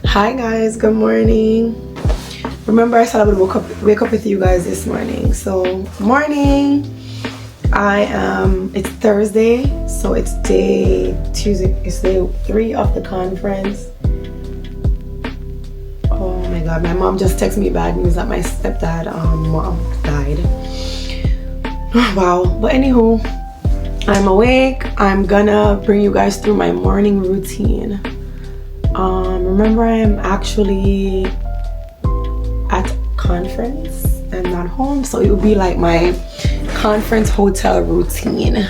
Hi guys, good morning. Remember I said I would wake up with you guys this morning. So morning. It's Thursday, so it's day 3 of the conference. Oh my god, my mom just texted me bad news that my stepdad mom died. Wow. But anywho, I'm awake. I'm gonna bring you guys through my morning routine. Remember I'm actually at conference. I'm not home, so it will be like my conference hotel routine.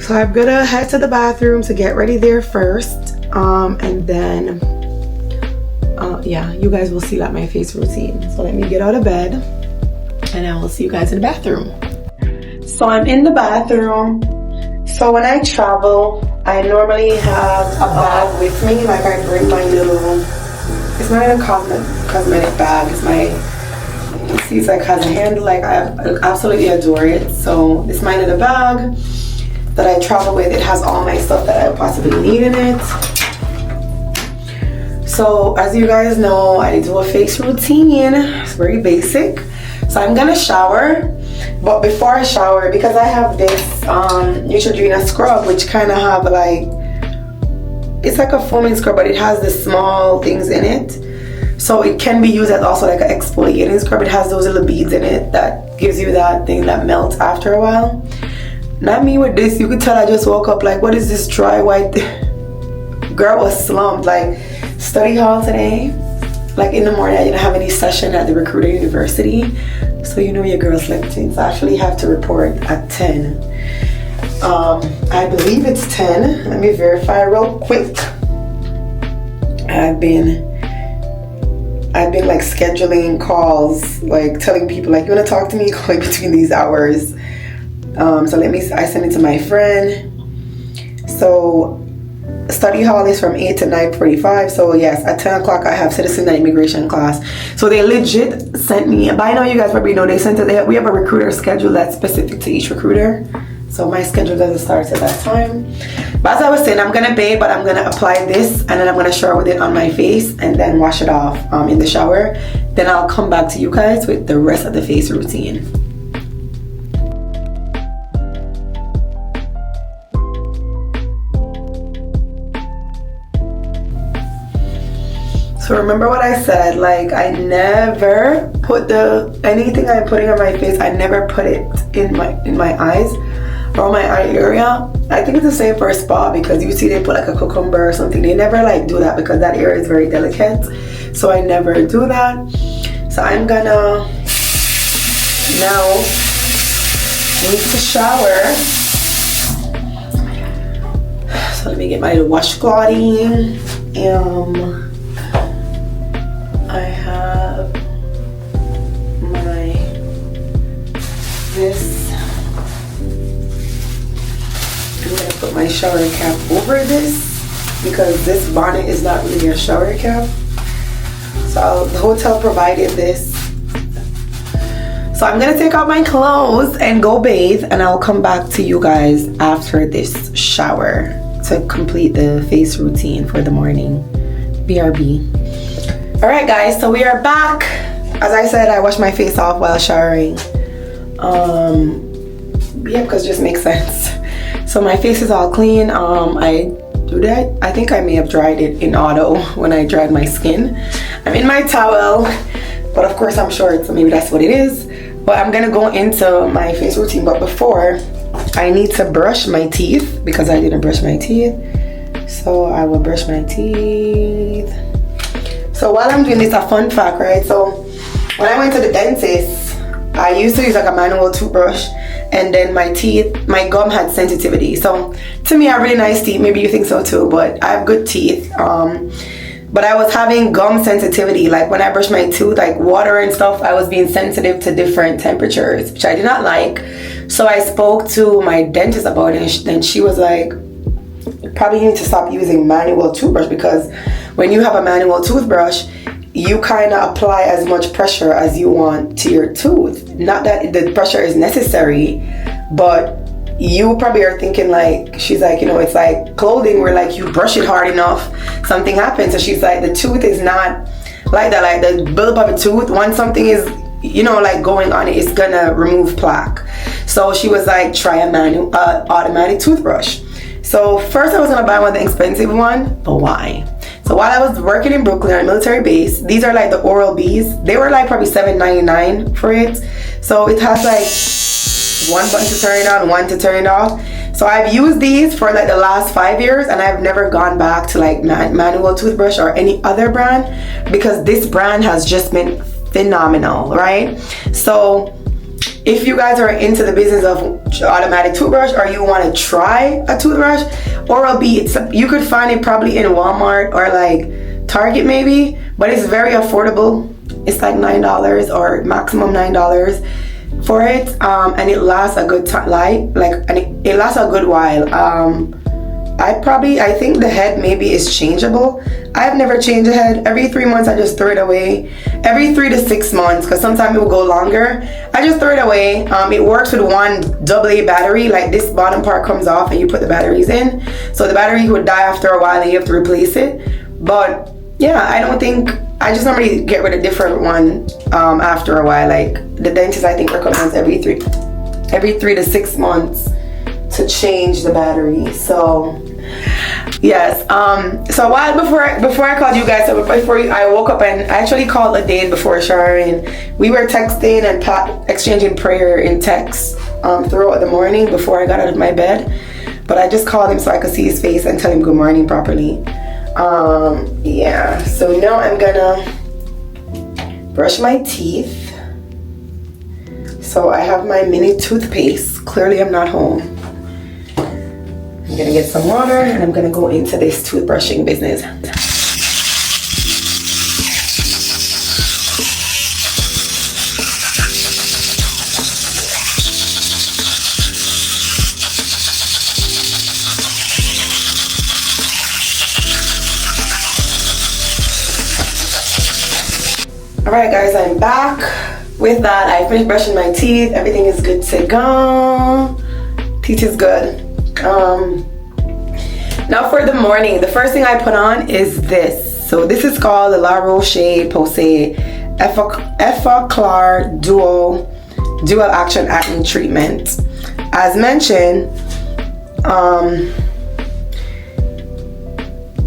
So I'm gonna head to the bathroom to get ready there first, and then yeah, you guys will see like my face routine. So let me get out of bed and I will see you guys in the bathroom. So I'm in the bathroom. So when I travel, I normally have a bag with me. Like I bring my little, it's not even a cosmetic bag, it's my, you see it's like has a handle, like I absolutely adore it. So it's my little bag that I travel with. It has all my stuff that I possibly need in it. So as you guys know, I do a face routine. It's very basic. So I'm gonna shower, but before I shower, because I have this Neutrogena scrub, which kind of have like, it's like a foaming scrub, but it has the small things in it. So it can be used as also like an exfoliating scrub. It has those little beads in it that gives you that thing that melts after a while. Not me with this. You could tell I just woke up like, what is this dry white girl was slumped. Like study hall today, like in the morning I didn't have any session at the Recruiter University, so you know your girl slept in. So I actually have to report at 10. I believe it's 10. Let me verify real quick. I've been like scheduling calls, like telling people like, you want to talk to me, call me between these hours. So I send it to my friend. So study hall is from 8 to 9:45. So yes, at 10 o'clock I have citizen and immigration class. So they legit sent me, by now you guys probably know, we have a recruiter schedule that's specific to each recruiter. So my schedule doesn't start at that time. But as I was saying, I'm gonna bathe, but I'm gonna apply this and then I'm gonna shower with it on my face and then wash it off in the shower. Then I'll come back to you guys with the rest of the face routine. So remember what I said, like I never put anything I'm putting on my face, I never put it in my eyes or my eye area. I think it's the same for a spa, because you see they put like a cucumber or something. They never like do that because that area is very delicate. So I never do that. So I'm gonna now need to shower. So let me get my little washclothing. I have this. I'm gonna put my shower cap over this because this bonnet is not really a shower cap. So the hotel provided this. So I'm gonna take out my clothes and go bathe, and I'll come back to you guys after this shower to complete the face routine for the morning. BRB. All right guys, so we are back. As I said, I washed my face off while showering. Yeah, because it just makes sense. So my face is all clean. I think I may have dried it in auto when I dried my skin. I'm in my towel, but of course I'm short, so maybe that's what it is. But I'm gonna go into my face routine, but before I need to brush my teeth because I didn't brush my teeth. So I will brush my teeth. So while I'm doing this, a fun fact, right? So when I went to the dentist, I used to use like a manual toothbrush, and then my gum had sensitivity. So to me, I have really nice teeth. Maybe you think so too, but I have good teeth. But I was having gum sensitivity. Like when I brush my tooth, like water and stuff, I was being sensitive to different temperatures, which I did not like. So I spoke to my dentist about it, and she was like, you probably need to stop using manual toothbrush, because when you have a manual toothbrush, you kind of apply as much pressure as you want to your tooth. Not that the pressure is necessary, but you probably are thinking like, she's like, you know, it's like clothing where like you brush it hard enough, something happens. So she's like, the tooth is not like that. Like the buildup of a tooth, once something is, you know, like going on, it's gonna remove plaque. So she was like, try a manual automatic toothbrush. So first I was gonna buy one, the expensive one, but why? So while I was working in Brooklyn on a military base, these are like the Oral-B's. They were like probably $7.99 for it. So it has like one button to turn it on, one to turn it off. So I've used these for like the last 5 years, and I've never gone back to like manual toothbrush or any other brand, because this brand has just been phenomenal, right? So if you guys are into the business of automatic toothbrush, or you want to try a toothbrush, Oral-B, you could find it probably in Walmart or like Target maybe, but it's very affordable. It's like $9 or maximum $9 for it, and it lasts a good time, it lasts a good while. I think the head maybe is changeable. I've never changed the head. Every 3 months I just throw it away. Every 3 to 6 months, because sometimes it will go longer, I just throw it away. It works with one AA battery. Like this bottom part comes off and you put the batteries in, so the battery would die after a while and you have to replace it. But yeah, I just normally get rid of different one after a while. Like the dentist, I think, recommends every 3 to 6 months to change the battery. So yes, so a while before I called you guys, so I woke up, and I actually called a day before showering. We were texting and exchanging prayer in text throughout the morning before I got out of my bed, but I just called him so I could see his face and tell him good morning properly. Yeah, so now I'm gonna brush my teeth. So I have my mini toothpaste. Clearly I'm not home. I'm gonna get some water and I'm gonna go into this toothbrushing business. Alright guys, I'm back. With that, I finished brushing my teeth. Everything is good to go. Teeth is good. Now for the morning, the first thing I put on is this. So this is called the La Roche-Posay Effaclar Dual Action Acne Treatment. As mentioned,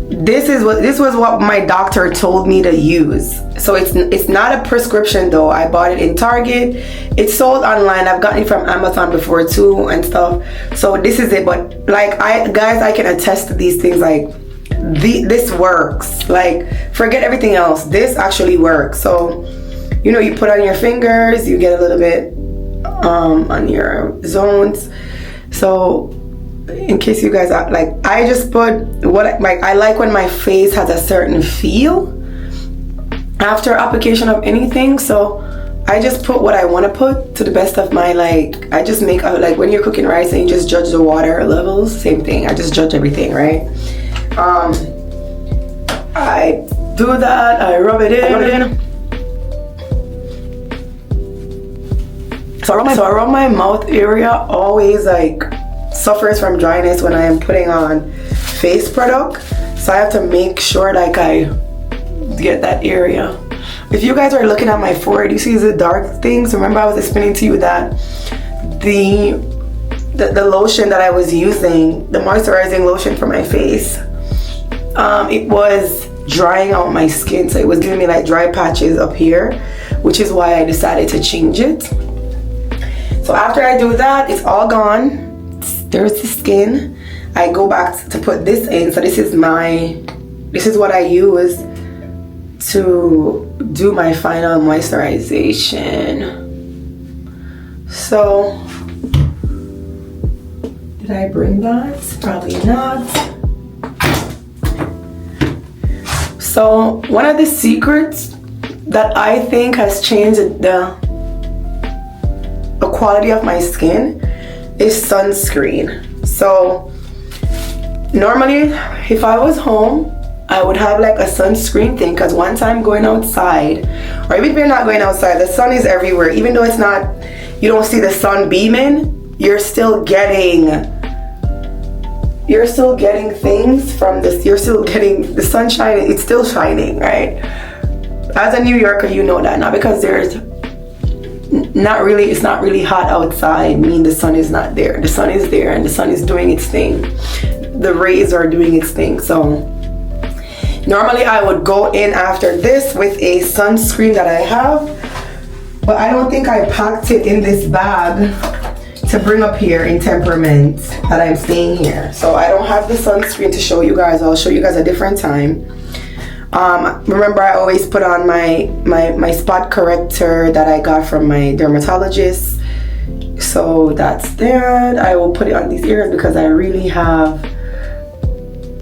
this was what my doctor told me to use. So it's not a prescription though. I bought it in Target. It's sold online. I've gotten it from Amazon before too and stuff. So this is it. But like I can attest to these things. Like this works. Like forget everything else. This actually works. So you know, you put on your fingers, you get a little bit on your zones. So in case you guys are like, I just put I like when my face has a certain feel after application of anything. So I just put what I want to put to the best of my, like, I just make like when you're cooking rice and you just judge the water levels, same thing. I just judge everything, right? I do that, I rub it in. So I rub my mouth area, always like suffers from dryness when I am putting on face product, so I have to make sure like I get that area. If you guys are looking at my forehead, you see the dark things. Remember I was explaining to you that the lotion that I was using, the moisturizing lotion for my face, it was drying out my skin, so it was giving me like dry patches up here, which is why I decided to change it. So after I do that, it's all gone. There's the skin. I go back to put this in. So this is what I use to do my final moisturization. So did I bring that? Probably not. So one of the secrets that I think has changed the quality of my skin is sunscreen. So normally if I was home, I would have like a sunscreen thing, because once I'm going outside, or even if you're not going outside, the sun is everywhere. Even though it's not, you don't see the sun beaming, you're still getting things from this. You're still getting the sunshine. It's still shining, right? As a New Yorker, you know that now, because it's not really hot outside. Mean the sun is not there. The sun is there, and the sun is doing its thing. The rays are doing its thing. So normally I would go in after this with a sunscreen that I have, but I don't think I packed it in this bag to bring up here in Temperament that I'm staying here. So I don't have the sunscreen to show you guys. I'll show you guys a different time. Remember, I always put on my spot corrector that I got from my dermatologist. So that's that. I will put it on these ears because I really have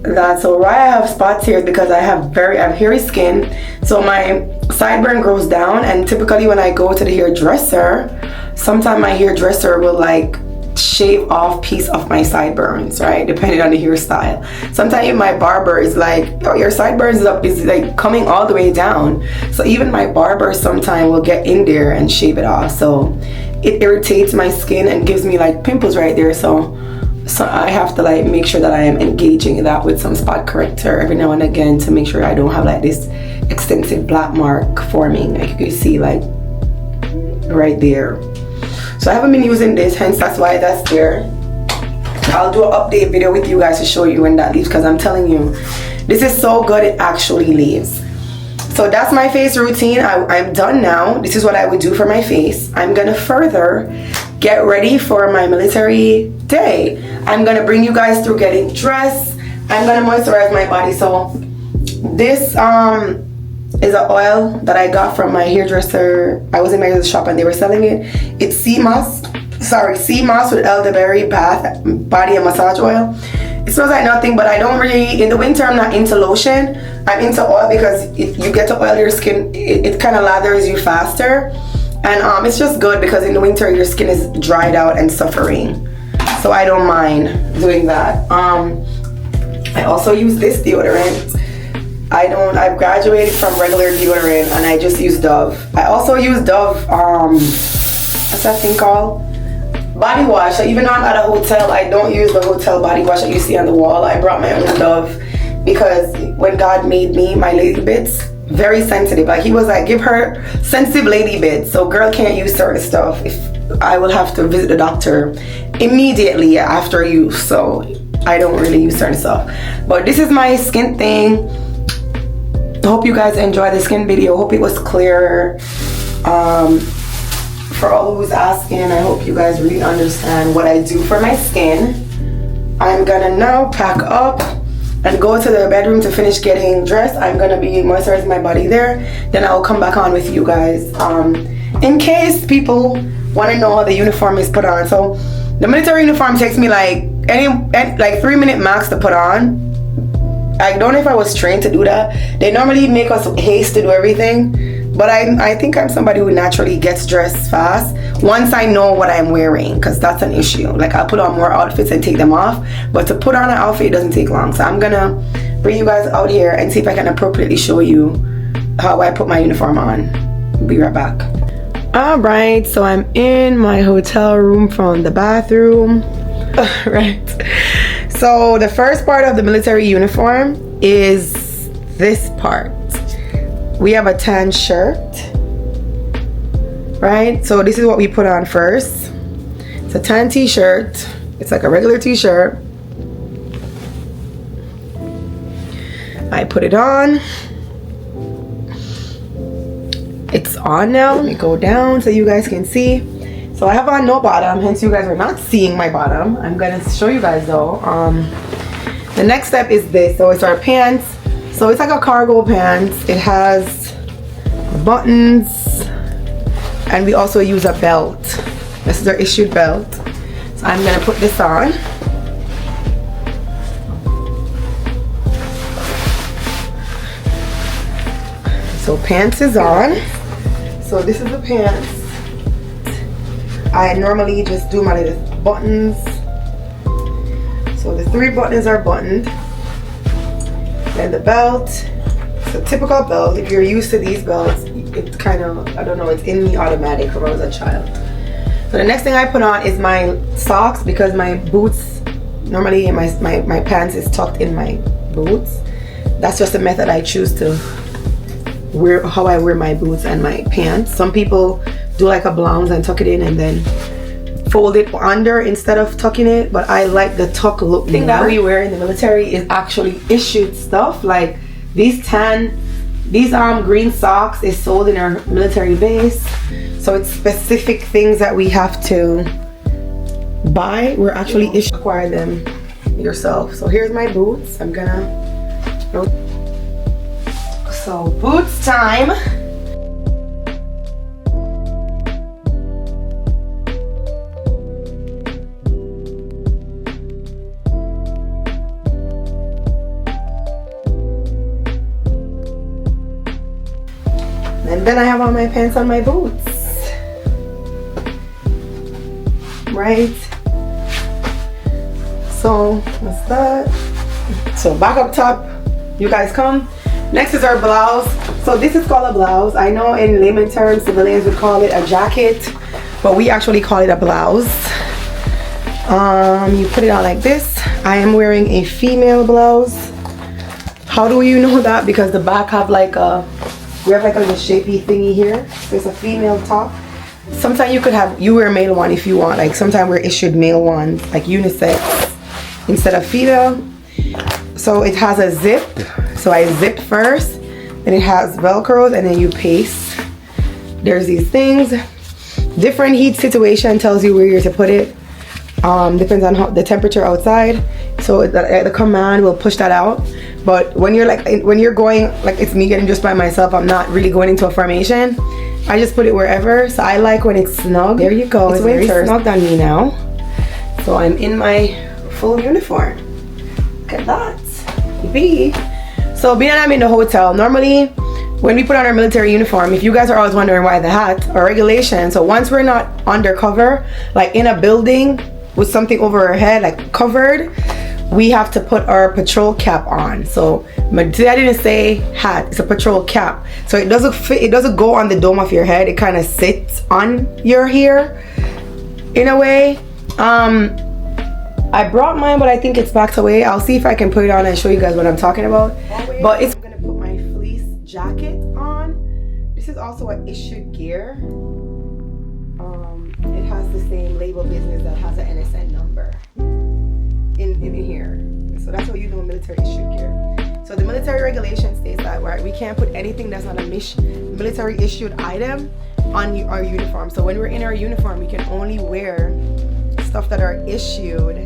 that. So why I have spots here because I have hairy skin. So my sideburn grows down, and typically when I go to the hairdresser, sometimes my hairdresser will like shave off piece of my sideburns, right? Depending on the hairstyle. Sometimes my barber is like, oh, your sideburns is like coming all the way down. So even my barber sometimes will get in there and shave it off. So it irritates my skin and gives me like pimples right there. So I have to like make sure that I am engaging that with some spot corrector every now and again to make sure I don't have like this extensive black mark forming, like you can see like right there. So I haven't been using this, hence that's why that's there. I'll do an update video with you guys to show you when that leaves, because I'm telling you, this is so good it actually leaves. So that's my face routine. I'm done now. This is what I would do for my face. I'm gonna further get ready for my military day. I'm gonna bring you guys through getting dressed. I'm gonna moisturize my body. So this is an oil that I got from my hairdresser. I was in my hairdresser shop and they were selling it. It's sea moss with elderberry body and massage oil. It smells like nothing, but I don't really, in the winter I'm not into lotion. I'm into oil because if you get to oil your skin, it kind of lathers you faster. And it's just good because in the winter your skin is dried out and suffering. So I don't mind doing that. I also use this deodorant. I've graduated from regular deodorant and I just use Dove. I also use Dove, what's that thing called? Body wash. So even though I'm at a hotel, I don't use the hotel body wash that you see on the wall. I brought my own Dove because when God made me, my lady bits, very sensitive. Like he was like, give her sensitive lady bits. So girl can't use certain stuff. If I will have to visit the doctor immediately after use. So I don't really use certain stuff. But this is my skin thing. Hope you guys enjoyed the skin video. Hope it was clear. For all who's asking, I hope you guys really understand what I do for my skin. I'm gonna now pack up and go to the bedroom to finish getting dressed. I'm gonna be moisturizing my body there. Then I'll come back on with you guys. In case people want to know how the uniform is put on. So the military uniform takes me like 3-minute max to put on. I don't know if I was trained to do that. They normally make us haste to do everything, but I think I'm somebody who naturally gets dressed fast once I know what I'm wearing, because that's an issue. Like I'll put on more outfits and take them off, but to put on an outfit it doesn't take long. So I'm gonna bring you guys out here and see if I can appropriately show you how I put my uniform on. Be right back. Alright, so I'm in my hotel room from the bathroom. Right. So the first part of the military uniform is this part. We have a tan shirt, right? So this is what we put on first. It's a tan t-shirt. It's like a regular t-shirt. I put it on. It's on now. Let me go down so you guys can see. So I have on no bottom, hence you guys are not seeing my bottom. I'm gonna show you guys though. The next step is this. So it's our pants. So it's like a cargo pants. It has buttons, and we also use a belt. This is our issued belt. So I'm gonna put this on. So pants is on. So this is the pants. I normally just do my little buttons. So the 3 buttons are buttoned. Then the belt, it's a typical belt. If you're used to these belts, it's kind of, I don't know, it's in me automatic from when I was a child. So the next thing I put on is my socks, because my boots, normally my pants is tucked in my boots. That's just the method I choose to wear, how I wear my boots and my pants. Some people do like a blouse and tuck it in and then fold it under instead of tucking it, but I like the tuck look. The thing that we wear in the military is actually issued stuff. Like these green socks is sold in our military base, so it's specific things that we have to buy. We're actually issued, acquire them yourself. So here's my boots. So boots time. And then I have all my pants on my boots, right? So that's that. So back up top, you guys come. Next is our blouse. So this is called a blouse. I know in layman terms, civilians would call it a jacket, but we actually call it a blouse. You put it on like this. I am wearing a female blouse. How do you know that? Because the back have like we have like a little shapy thingy here. There's a female top. Sometimes you wear a male one if you want. Like sometimes we're issued male ones, like unisex instead of female. So it has a zip. So I zipped first, then it has velcros, and then you paste. There's these things. Different heat situation tells you where you're to put it. Depends on the temperature outside. So the command will push that out. But when you're going, like it's me getting just by myself, I'm not really going into a formation. I just put it wherever. So I like when it's snug. There you go. It's very snug on me now. So I'm in my full uniform. Look at that. So being that I'm in the hotel, normally when we put on our military uniform, if you guys are always wondering why the hat or regulation, so once we're not undercover, like in a building with something over our head, like covered, we have to put our patrol cap on. So today I didn't say hat, it's a patrol cap. So it doesn't fit, it doesn't go on the dome of your head, it kind of sits on your hair in a way. I brought mine, but I think it's packed away. I'll see if I can put it on and show you guys what I'm talking about. But I'm gonna put my fleece jacket on. This is also an issued gear. It has the same label business that has an NSN number in here. So that's what you know, military issued gear. So the military regulation states that we can't put anything that's not a military issued item on our uniform. So when we're in our uniform, we can only wear stuff that are issued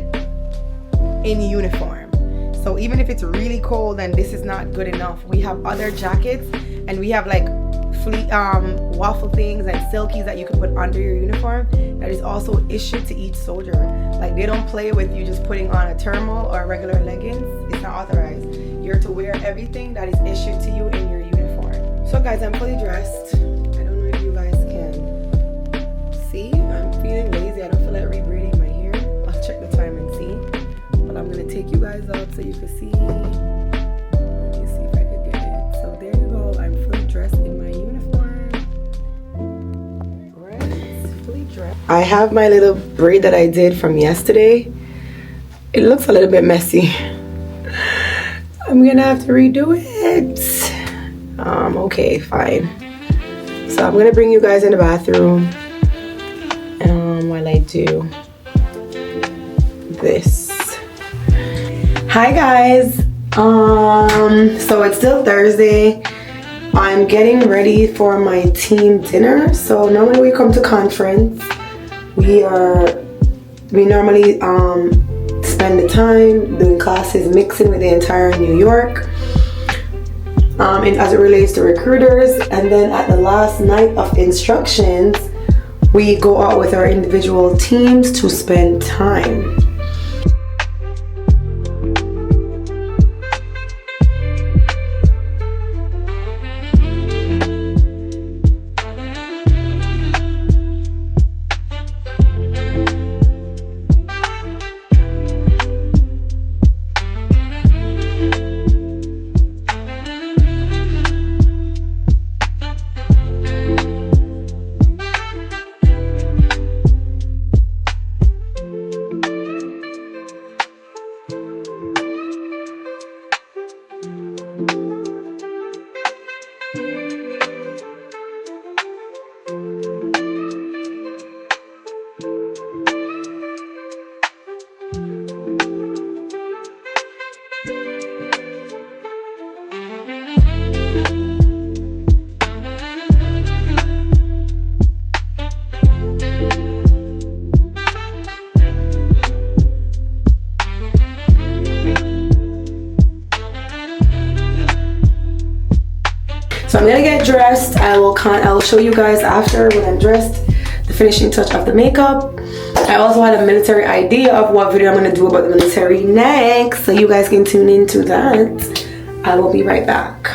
in uniform. So even if it's really cold and this is not good enough, we have other jackets, and we have like waffle things and silkies that you can put under your uniform that is also issued to each soldier. Like they don't play with you just putting on a thermal or regular leggings. It's not authorized. You're to wear everything that is issued to you in your uniform. So guys, I'm fully dressed. I don't know if you guys can see. I'm feeling lazy. I don't feel like rebraiding my hair. I'll check the time and see. But I'm gonna take you guys out so you can see. Let me see if I can get it. So there you go. I'm fully dressed in my uniform. I have my little braid that I did from yesterday. It looks a little bit messy. I'm gonna have to redo it. Okay, fine. So I'm gonna bring you guys in the bathroom while I do this. Hi guys. So it's still Thursday. I'm getting ready for my team dinner. So normally we come to conference. We normally spend the time doing classes, mixing with the entire New York, and as it relates to recruiters. And then at the last night of instructions, we go out with our individual teams to spend time. I'm gonna get dressed. I'll show you guys after when I'm dressed the finishing touch of the makeup. I also had a military idea of what video I'm gonna do about the military next, so you guys can tune into that. I will be right back.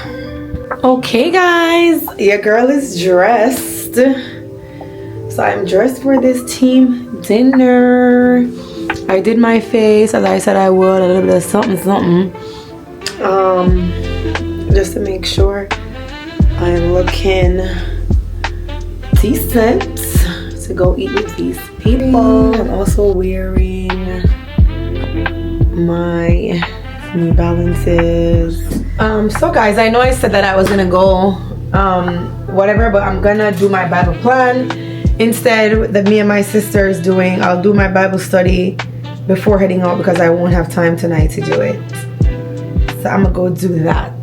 Okay guys, your girl is dressed. So I'm dressed for this team dinner. I did my face as I said I would, a little bit of something. Just to make sure I'm looking decent to go eat with these people. I'm also wearing my New Balances. So guys, I know I said that I was gonna go whatever, but I'm gonna do my Bible plan instead that me and my sister is doing. I'll do my Bible study before heading out because I won't have time tonight to do it. So I'm gonna go do that.